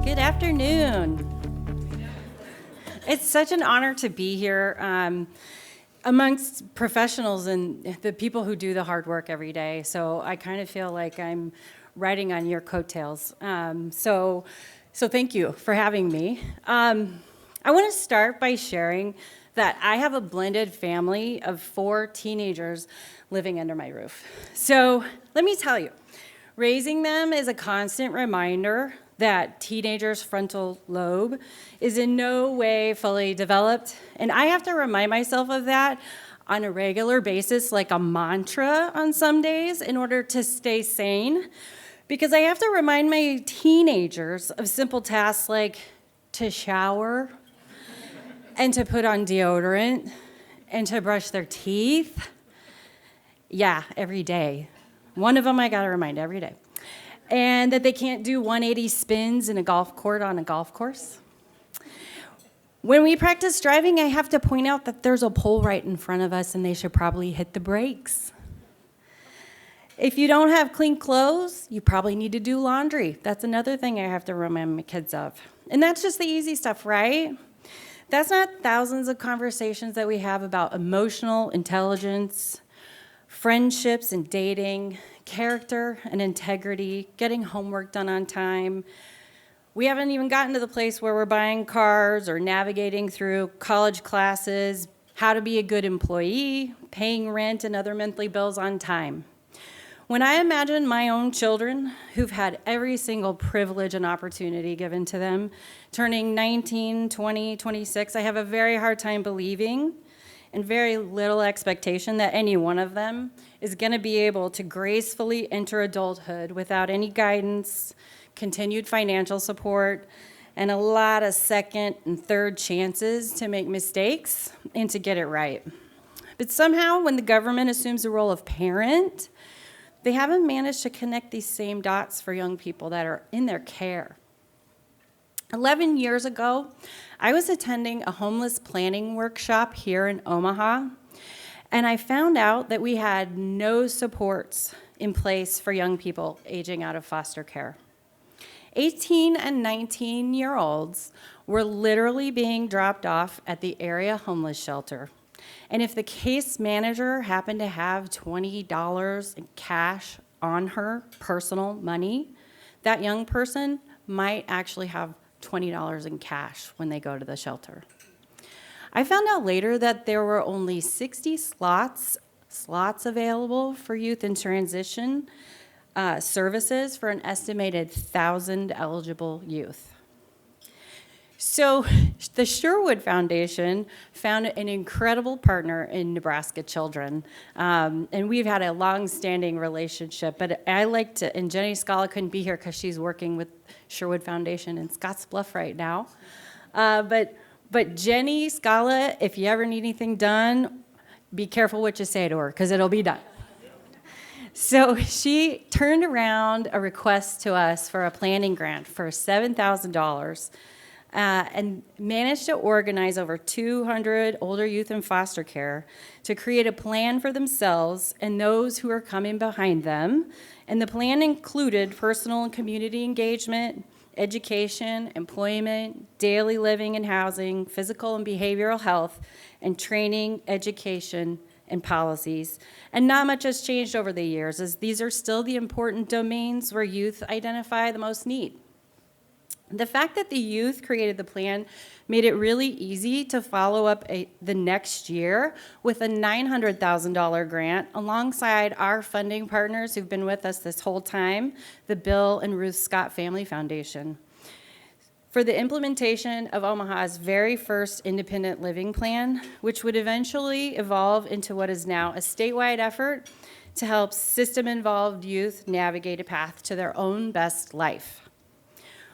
Good afternoon. It's such an honor to be here amongst professionals and the people who do the hard work every day. So I kind of feel like I'm riding on your coattails. So thank you for having me. I want to start by sharing that I have a blended family of 4 teenagers living under my roof. So let me tell you, raising them is a constant reminder that teenagers' frontal lobe is in no way fully developed. And I have to remind myself of that on a regular basis, like a mantra on some days, in order to stay sane. Because I have to remind my teenagers of simple tasks like to shower and to put on deodorant and to brush their teeth. Yeah, every day. One of them I gotta remind every day. And that they can't do 180 spins in a golf court on a golf course. When we practice driving, I have to point out that there's a pole right in front of us and they should probably hit the brakes. If you don't have clean clothes, you probably need to do laundry. That's another thing I have to remind my kids of. And that's just the easy stuff, right? That's not thousands of conversations that we have about emotional intelligence, friendships and dating, character and integrity, getting homework done on time. We haven't even gotten to the place where we're buying cars or navigating through college classes, how to be a good employee, paying rent and other monthly bills on time. When I imagine my own children, who've had every single privilege and opportunity given to them, turning 19, 20, 26, I have a very hard time believing and very little expectation that any one of them is going to be able to gracefully enter adulthood without any guidance, continued financial support, and a lot of second and third chances to make mistakes and to get it right. But somehow, when the government assumes the role of parent, they haven't managed to connect these same dots for young people that are in their care. 11 years ago, I was attending a homeless planning workshop here in Omaha, and I found out that we had no supports in place for young people aging out of foster care. 18 and 19-year-olds were literally being dropped off at the area homeless shelter. And if the case manager happened to have $20 in cash on her personal money, that young person might actually have $20 in cash when they go to the shelter. I found out later that there were only 60 slots available for youth in transition services for an estimated 1,000 eligible youth. So the Sherwood Foundation found an incredible partner in Nebraska Children, and we've had a long-standing relationship, but I like to, and Jenny Scala couldn't be here because she's working with Sherwood Foundation in Scottsbluff right now, but Jenny Scala, if you ever need anything done, be careful what you say to her, because it'll be done. So she turned around a request to us for a planning grant for $7,000, and managed to organize over 200 older youth in foster care to create a plan for themselves and those who are coming behind them. And the plan included personal and community engagement, education, employment, daily living and housing, physical and behavioral health, and training, education, and policies. And not much has changed over the years, as these are still the important domains where youth identify the most need. The fact that the youth created the plan made it really easy to follow up the next year with a $900,000 grant alongside our funding partners who've been with us this whole time, the Bill and Ruth Scott Family Foundation, for the implementation of Omaha's very first independent living plan, which would eventually evolve into what is now a statewide effort to help system-involved youth navigate a path to their own best life.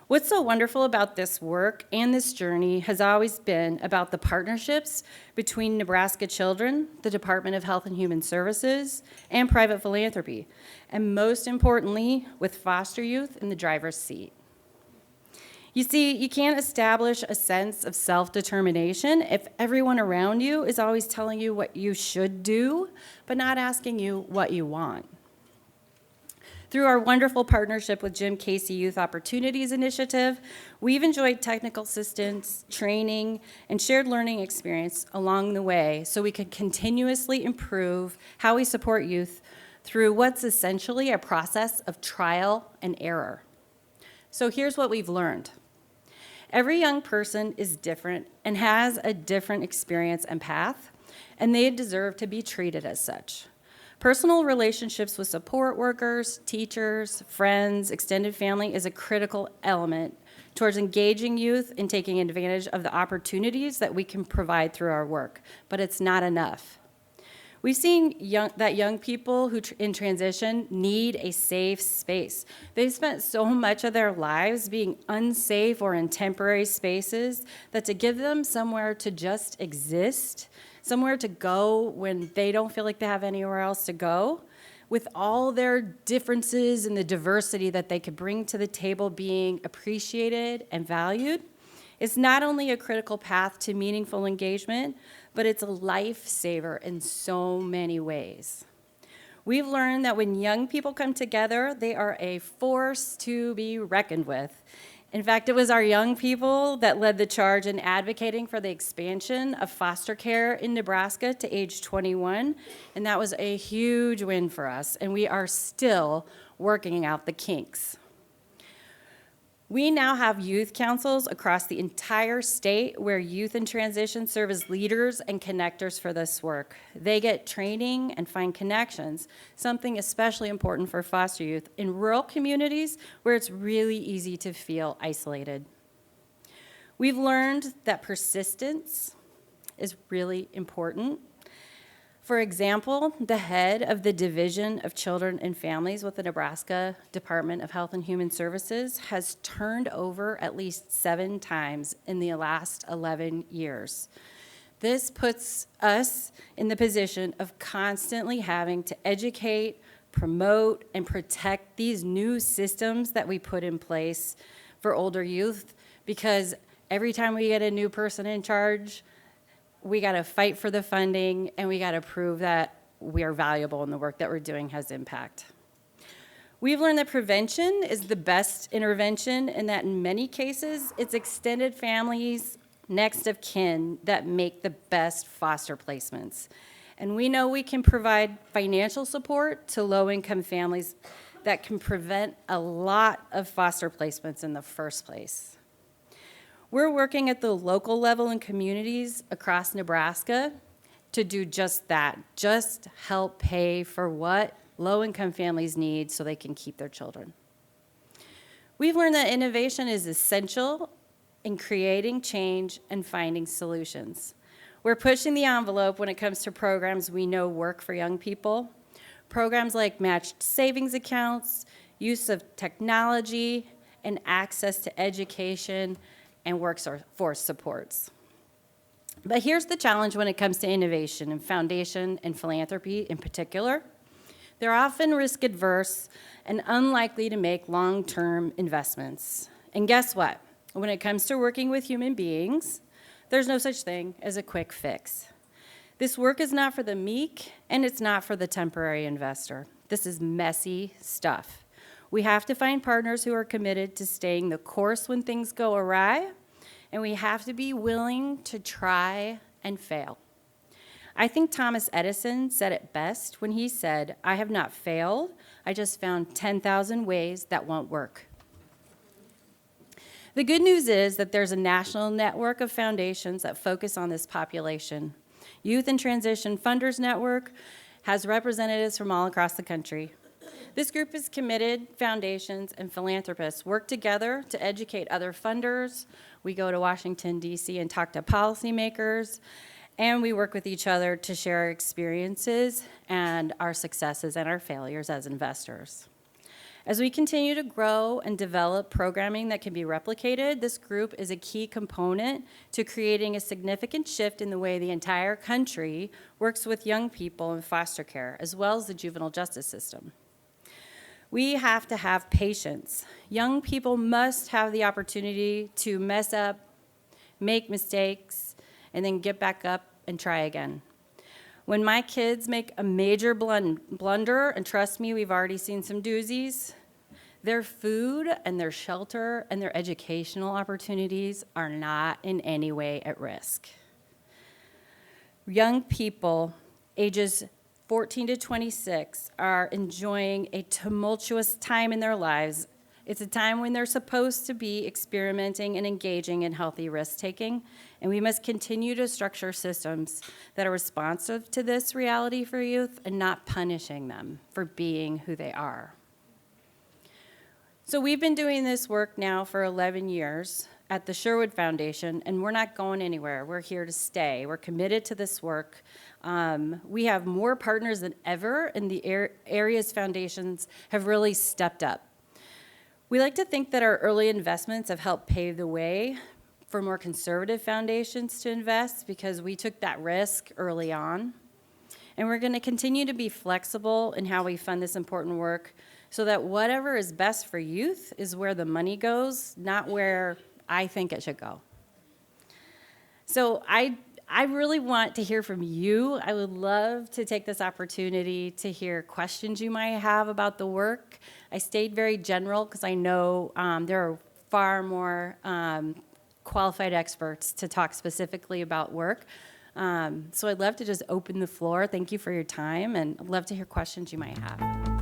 What's so wonderful about this work and this journey has always been about the partnerships between Nebraska Children, the Department of Health and Human Services, and private philanthropy, and most importantly, with foster youth in the driver's seat. You see, you can't establish a sense of self-determination if everyone around you is always telling you what you should do, but not asking you what you want. Through our wonderful partnership with Jim Casey Youth Opportunities Initiative, we've enjoyed technical assistance, training, and shared learning experience along the way so we could continuously improve how we support youth through what's essentially a process of trial and error. So here's what we've learned. Every young person is different and has a different experience and path, and they deserve to be treated as such. Personal relationships with support workers, teachers, friends, extended family is a critical element towards engaging youth and taking advantage of the opportunities that we can provide through our work, but it's not enough. We've seen young people who in transition need a safe space. They've spent so much of their lives being unsafe or in temporary spaces that to give them somewhere to just exist, somewhere to go when they don't feel like they have anywhere else to go, with all their differences and the diversity that they could bring to the table being appreciated and valued, it's not only a critical path to meaningful engagement, but it's a lifesaver in so many ways. We've learned that when young people come together, they are a force to be reckoned with. In fact, it was our young people that led the charge in advocating for the expansion of foster care in Nebraska to age 21, and that was a huge win for us, and we are still working out the kinks. We now have youth councils across the entire state where youth in transition serve as leaders and connectors for this work. They get training and find connections, something especially important for foster youth in rural communities where it's really easy to feel isolated. We've learned that persistence is really important. For example, the head of the Division of Children and Families with the Nebraska Department of Health and Human Services has turned over at least 7 times in the last 11 years. This puts us in the position of constantly having to educate, promote, and protect these new systems that we put in place for older youth, because every time we get a new person in charge, we got to fight for the funding, and we got to prove that we are valuable and the work that we're doing has impact. We've learned that prevention is the best intervention, and that in many cases, it's extended families, next of kin, that make the best foster placements. And we know we can provide financial support to low-income families that can prevent a lot of foster placements in the first place. We're working at the local level in communities across Nebraska to do just that, just help pay for what low-income families need so they can keep their children. We've learned that innovation is essential in creating change and finding solutions. We're pushing the envelope when it comes to programs we know work for young people. Programs like matched savings accounts, use of technology, and access to education and workforce supports. But here's the challenge when it comes to innovation and foundation and philanthropy in particular. They're often risk adverse and unlikely to make long-term investments. And guess what? When it comes to working with human beings, there's no such thing as a quick fix. This work is not for the meek, and it's not for the temporary investor. This is messy stuff. We have to find partners who are committed to staying the course when things go awry, and we have to be willing to try and fail. I think Thomas Edison said it best when he said, "I have not failed, I just found 10,000 ways that won't work." The good news is that there's a national network of foundations that focus on this population. Youth and Transition Funders Network has representatives from all across the country. This group is committed foundations and philanthropists work together to educate other funders. We go to Washington, D.C. and talk to policymakers, and we work with each other to share our experiences and our successes and our failures as investors. As we continue to grow and develop programming that can be replicated, this group is a key component to creating a significant shift in the way the entire country works with young people in foster care, as well as the juvenile justice system. We have to have patience. Young people must have the opportunity to mess up, make mistakes, and then get back up and try again. When my kids make a major blunder, and trust me, we've already seen some doozies, their food and their shelter and their educational opportunities are not in any way at risk. Young people ages 14 to 26 are enjoying a tumultuous time in their lives. It's a time when they're supposed to be experimenting and engaging in healthy risk-taking, and we must continue to structure systems that are responsive to this reality for youth and not punishing them for being who they are. So we've been doing this work now for 11 years at the Sherwood Foundation, and we're not going anywhere. We're here to stay. We're committed to this work. We have more partners than ever, and the area's foundations have really stepped up. We like to think that our early investments have helped pave the way for more conservative foundations to invest because we took that risk early on. And we're going to continue to be flexible in how we fund this important work so that whatever is best for youth is where the money goes, not where I think it should go. So I really want to hear from you. I would love to take this opportunity to hear questions you might have about the work. I stayed very general because I know there are far more qualified experts to talk specifically about work. So I'd love to just open the floor. Thank you for your time, and I'd love to hear questions you might have.